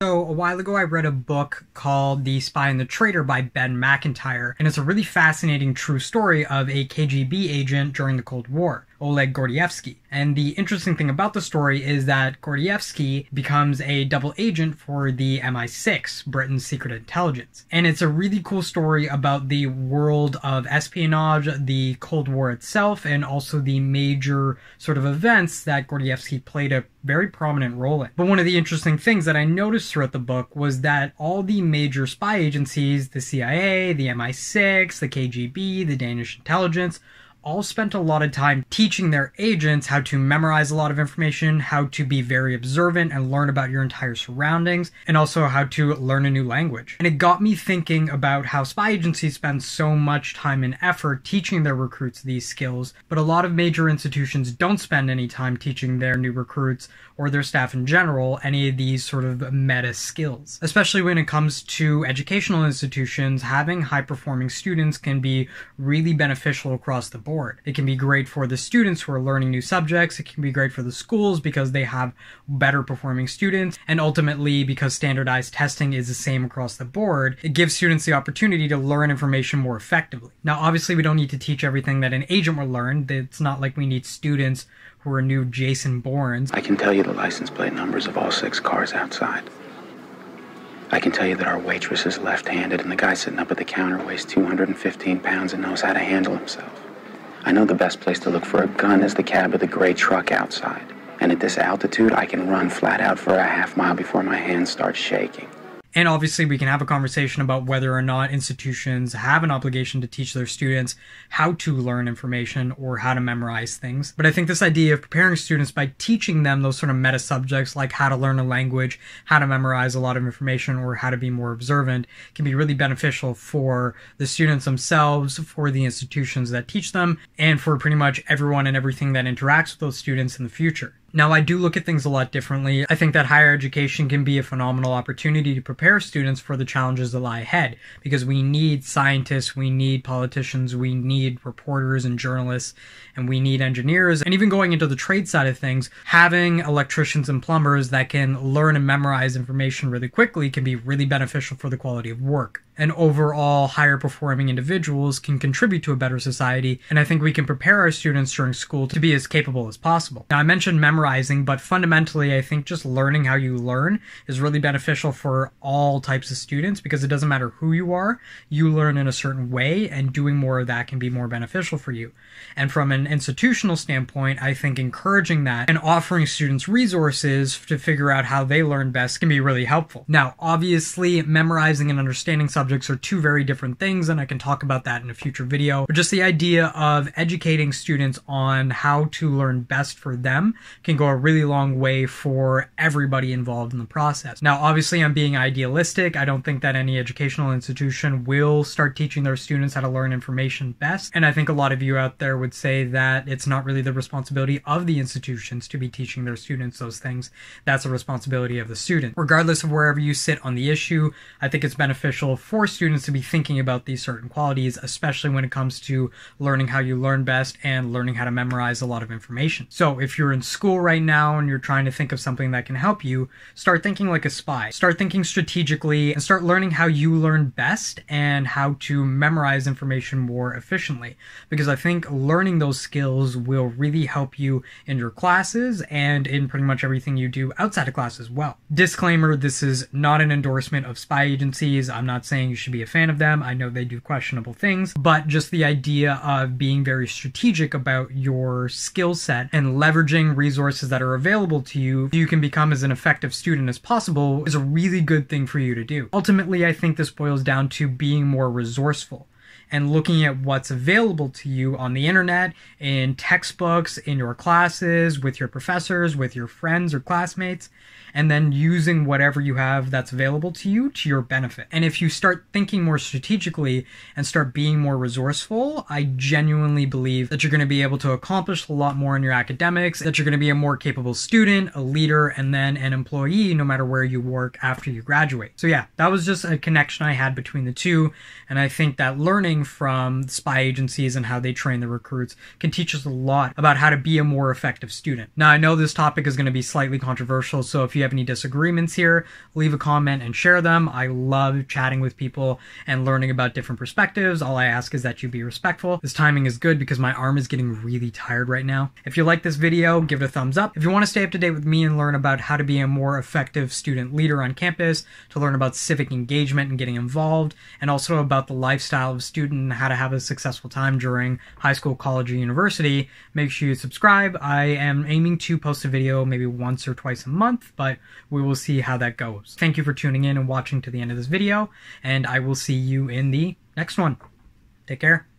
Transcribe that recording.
So a while ago I read a book called The Spy and the Traitor by Ben McIntyre, and it's a really fascinating true story of a KGB agent during the Cold War, Oleg Gordievsky. And the interesting thing about the story is that Gordievsky becomes a double agent for the MI6, Britain's secret intelligence. And it's a really cool story about the world of espionage, the Cold War itself, and also the major sort of events that Gordievsky played a very prominent role in. But one of the interesting things that I noticed throughout the book was that all the major spy agencies, the CIA, the MI6, the KGB, the Danish intelligence, all spent a lot of time teaching their agents how to memorize a lot of information, how to be very observant and learn about your entire surroundings, and also how to learn a new language. And it got me thinking about how spy agencies spend so much time and effort teaching their recruits these skills, but a lot of major institutions don't spend any time teaching their new recruits or their staff in general any of these sort of meta skills. Especially when it comes to educational institutions, having high-performing students can be really beneficial across the board. It can be great for the students who are learning new subjects, it can be great for the schools because they have better performing students, and ultimately because standardized testing is the same across the board, it gives students the opportunity to learn information more effectively. Now obviously we don't need to teach everything that an agent will learn. It's not like we need students who are new Jason Bournes. I can tell you the license plate numbers of all 6 cars outside. I can tell you that our waitress is left-handed and the guy sitting up at the counter weighs 215 pounds and knows how to handle himself. I know the best place to look for a gun is the cab of the gray truck outside. And at this altitude, I can run flat out for a half mile before my hands start shaking. And obviously we can have a conversation about whether or not institutions have an obligation to teach their students how to learn information or how to memorize things. But I think this idea of preparing students by teaching them those sort of meta subjects like how to learn a language, how to memorize a lot of information, or how to be more observant can be really beneficial for the students themselves, for the institutions that teach them, and for pretty much everyone and everything that interacts with those students in the future. Now, I do look at things a lot differently. I think that higher education can be a phenomenal opportunity to prepare students for the challenges that lie ahead, because we need scientists, we need politicians, we need reporters and journalists, and we need engineers. And even going into the trade side of things, having electricians and plumbers that can learn and memorize information really quickly can be really beneficial for the quality of work. And overall, higher performing individuals can contribute to a better society, and I think we can prepare our students during school to be as capable as possible. Now, I mentioned memorizing, but fundamentally, I think just learning how you learn is really beneficial for all types of students, because it doesn't matter who you learn in a certain way, and doing more of that can be more beneficial for you. And from an institutional standpoint, I think encouraging that and offering students resources to figure out how they learn best can be really helpful. Now, obviously, memorizing and understanding subjects are two very different things, and I can talk about that in a future video. But just the idea of educating students on how to learn best for them can go a really long way for everybody involved in the process. Now, obviously, I'm being idealistic. I don't think that any educational institution will start teaching their students how to learn information best. And I think a lot of you out there would say that it's not really the responsibility of the institutions to be teaching their students those things. That's a responsibility of the student. Regardless of wherever you sit on the issue, I think it's beneficial for students to be thinking about these certain qualities, especially when it comes to learning how you learn best and learning how to memorize a lot of information. So if you're in school right now and you're trying to think of something that can help you, start thinking like a spy. Start thinking strategically and start learning how you learn best and how to memorize information more efficiently. Because I think learning those skills will really help you in your classes and in pretty much everything you do outside of class as well. Disclaimer, this is not an endorsement of spy agencies. I'm not saying you should be a fan of them. I know they do questionable things, but just the idea of being very strategic about your skill set and leveraging resources that are available to you so you can become as an effective student as possible is a really good thing for you to do. Ultimately, I think this boils down to being more resourceful and looking at what's available to you on the internet, in textbooks, in your classes, with your professors, with your friends or classmates, and then using whatever you have that's available to you to your benefit. And if you start thinking more strategically and start being more resourceful, I genuinely believe that you're going to be able to accomplish a lot more in your academics, that you're going to be a more capable student, a leader, and then an employee no matter where you work after you graduate. So yeah, that was just a connection I had between the two, and I think that learning learning from spy agencies and how they train the recruits can teach us a lot about how to be a more effective student. Now, I know this topic is going to be slightly controversial, so if you have any disagreements here, leave a comment and share them. I love chatting with people and learning about different perspectives. All I ask is that you be respectful. This timing is good because my arm is getting really tired right now. If you like this video, give it a thumbs up. If you want to stay up to date with me and learn about how to be a more effective student leader on campus, to learn about civic engagement and getting involved, and also about the lifestyle of a student and how to have a successful time during high school, college, or university, make sure you subscribe. I am aiming to post a video maybe once or twice a month, but we will see how that goes. Thank you for tuning in and watching to the end of this video, and I will see you in the next one. Take care.